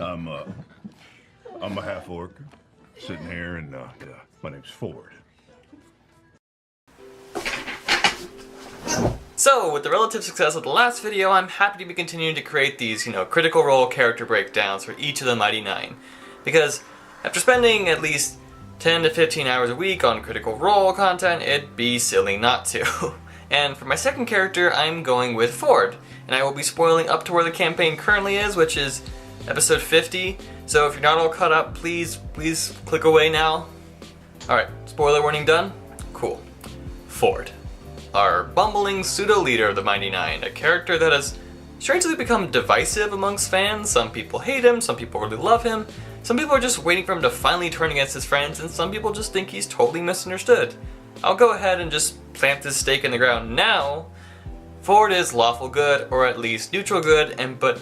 I'm a half orc sitting here, and yeah, my name's Fjord. So, with the relative success of the last video, I'm happy to be continuing to create these, Critical Role character breakdowns for each of the Mighty Nein. Because after spending at least 10 to 15 hours a week on Critical Role content, it'd be silly not to. And for my second character, I'm going with Fjord, and I will be spoiling up to where the campaign currently is, which is episode 50. So if you're not all caught up, please click away now. Alright, spoiler warning done? Cool. Fjord. Our bumbling pseudo-leader of the Mighty Nein, a character that has strangely become divisive amongst fans. Some people hate him, some people really love him, some people are just waiting for him to finally turn against his friends, and some people just think he's totally misunderstood. I'll go ahead and just plant this stake in the ground now. Fjord is lawful good, or at least neutral good, but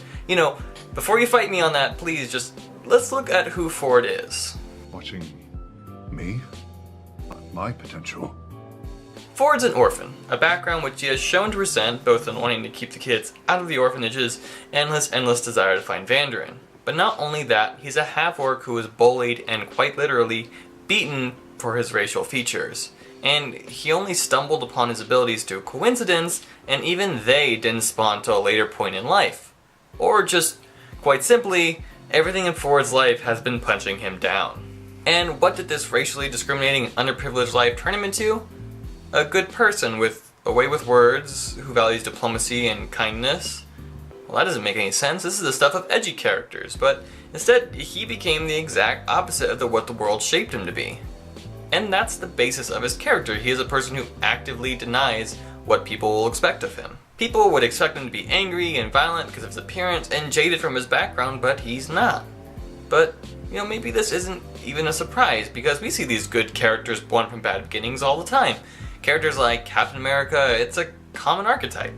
before you fight me on that, please let's look at who Fjord is. Watching me? My potential. Fjord's an orphan, a background which he has shown to resent, both in wanting to keep the kids out of the orphanages and his endless desire to find Vandarin. But not only that, he's a half-orc who was bullied and quite literally beaten for his racial features. And he only stumbled upon his abilities through coincidence, and even they didn't spawn till a later point in life. Or just, quite simply, everything in Fjord's life has been punching him down. And what did this racially discriminating and underprivileged life turn him into? A good person with a way with words, who values diplomacy and kindness. Well, that doesn't make any sense. This is the stuff of edgy characters, but instead he became the exact opposite of what the world shaped him to be. And that's the basis of his character. He is a person who actively denies what people will expect of him. People would expect him to be angry and violent because of his appearance and jaded from his background, but he's not. But, maybe this isn't even a surprise, because we see these good characters born from bad beginnings all the time. Characters like Captain America, it's a common archetype.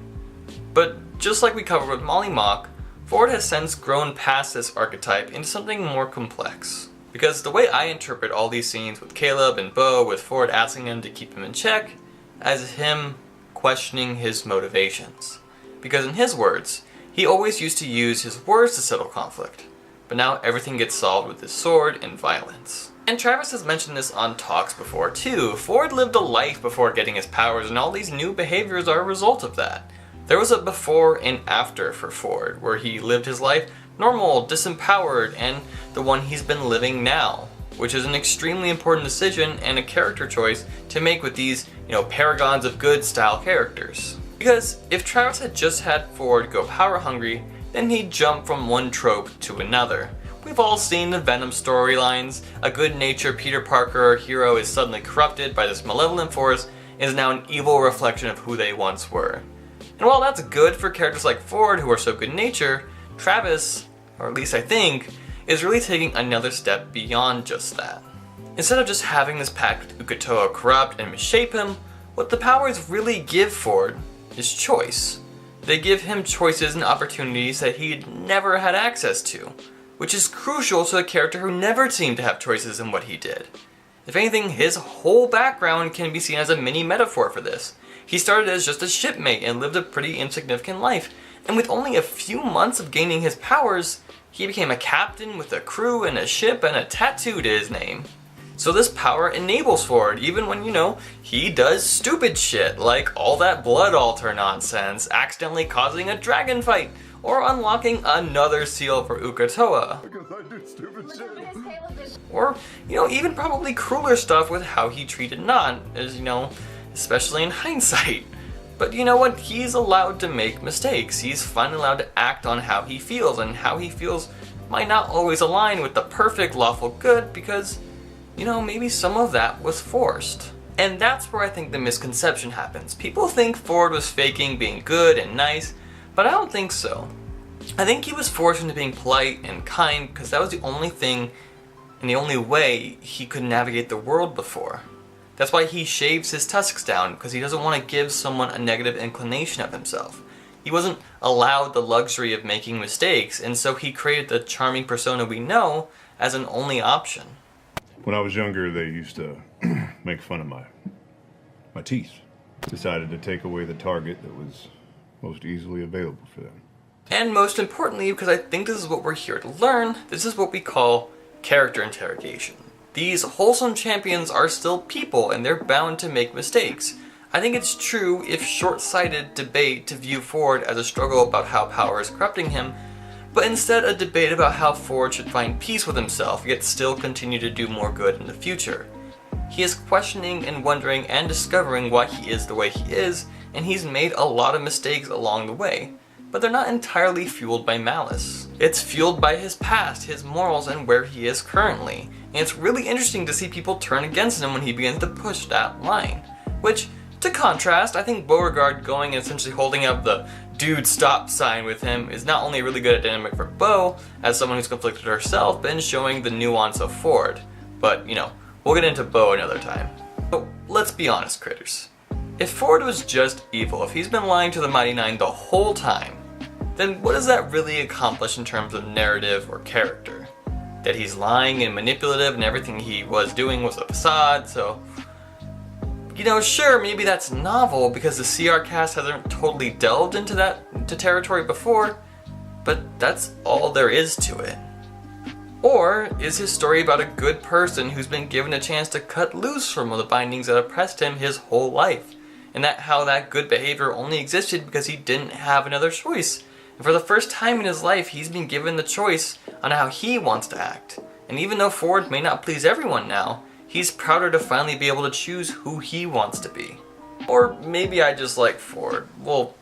But just like we covered with Molly Mock, Fjord has since grown past this archetype into something more complex. Because the way I interpret all these scenes with Caleb and Bo, with Fjord asking him to keep him in check, as him questioning his motivations. Because in his words, he always used to use his words to settle conflict, but now everything gets solved with his sword and violence. And Travis has mentioned this on talks before too. Fjord lived a life before getting his powers, and all these new behaviors are a result of that. There was a before and after for Fjord, where he lived his life normal, disempowered, and the one he's been living now, which is an extremely important decision and a character choice to make with these, paragons of good style characters. Because if Travis had just had Fjord go power hungry, then he'd jump from one trope to another. We've all seen the Venom storylines. A good-natured Peter Parker hero is suddenly corrupted by this malevolent force and is now an evil reflection of who they once were. And while that's good for characters like Fjord who are so good-natured, Travis, or at least I think, is really taking another step beyond just that. Instead of just having this pact with Uk'otoa corrupt and misshape him, what the powers really give Fjord is choice. They give him choices and opportunities that he'd never had access to, which is crucial to a character who never seemed to have choices in what he did. If anything, his whole background can be seen as a mini metaphor for this. He started as just a shipmate and lived a pretty insignificant life, and with only a few months of gaining his powers, he became a captain with a crew and a ship and a tattoo to his name. So this power enables Fjord, even when, he does stupid shit, like all that blood altar nonsense, accidentally causing a dragon fight, or unlocking another seal for Uk'otoa. Because I do stupid shit. Or, even probably crueler stuff with how he treated Nan, as, especially in hindsight. But you know what? He's allowed to make mistakes. He's finally allowed to act on how he feels, and how he feels might not always align with the perfect lawful good because, maybe some of that was forced. And that's where I think the misconception happens. People think Fjord was faking being good and nice, but I don't think so. I think he was forced into being polite and kind because that was the only thing and the only way he could navigate the world before. That's why he shaves his tusks down, because he doesn't want to give someone a negative inclination of himself. He wasn't allowed the luxury of making mistakes, and so he created the charming persona we know as an only option. When I was younger, they used to make fun of my teeth. Decided to take away the target that was most easily available for them. And most importantly, because I think this is what we're here to learn, this is what we call character interrogation. These wholesome champions are still people and they're bound to make mistakes. I think it's true if short-sighted debate to view Fjord as a struggle about how power is corrupting him, but instead a debate about how Fjord should find peace with himself yet still continue to do more good in the future. He is questioning and wondering and discovering why he is the way he is, and he's made a lot of mistakes along the way, but they're not entirely fueled by malice. It's fueled by his past, his morals, and where he is currently, and it's really interesting to see people turn against him when he begins to push that line, which, to contrast, I think Beauregard going and essentially holding up the dude stop sign with him is not only really good at dynamic for Beau, as someone who's conflicted herself, but in showing the nuance of Fjord. But, you know, we'll get into Beau another time. But let's be honest, critters. If Fjord was just evil, if he's been lying to the Mighty Nein the whole time, then what does that really accomplish in terms of narrative or character? That he's lying and manipulative and everything he was doing was a facade, so... You know, sure, maybe that's novel because the CR cast hasn't totally delved into territory before, but that's all there is to it. Or is his story about a good person who's been given a chance to cut loose from the bindings that oppressed him his whole life, and that how that good behavior only existed because he didn't have another choice, and for the first time in his life he's been given the choice on how he wants to act, and even though Fjord may not please everyone now, he's prouder to finally be able to choose who he wants to be. Or maybe I just like Fjord. Well,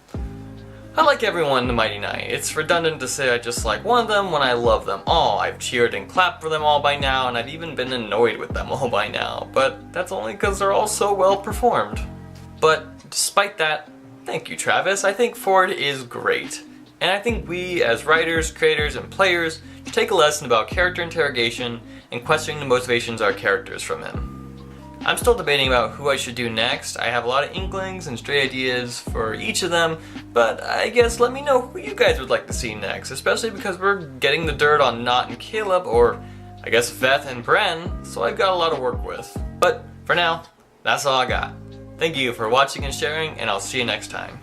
I like everyone in the Mighty Nein. It's redundant to say I just like one of them when I love them all. I've cheered and clapped for them all by now, and I've even been annoyed with them all by now. But that's only because they're all so well performed. But despite that, thank you, Travis. I think Fjord is great. And I think we, as writers, creators, and players, should take a lesson about character interrogation and questioning the motivations of our characters from him. I'm still debating about who I should do next. I have a lot of inklings and stray ideas for each of them, but I guess let me know who you guys would like to see next, especially because we're getting the dirt on Nott and Caleb, or I guess Veth and Bren, so I've got a lot to work with. But for now, that's all I got. Thank you for watching and sharing, and I'll see you next time.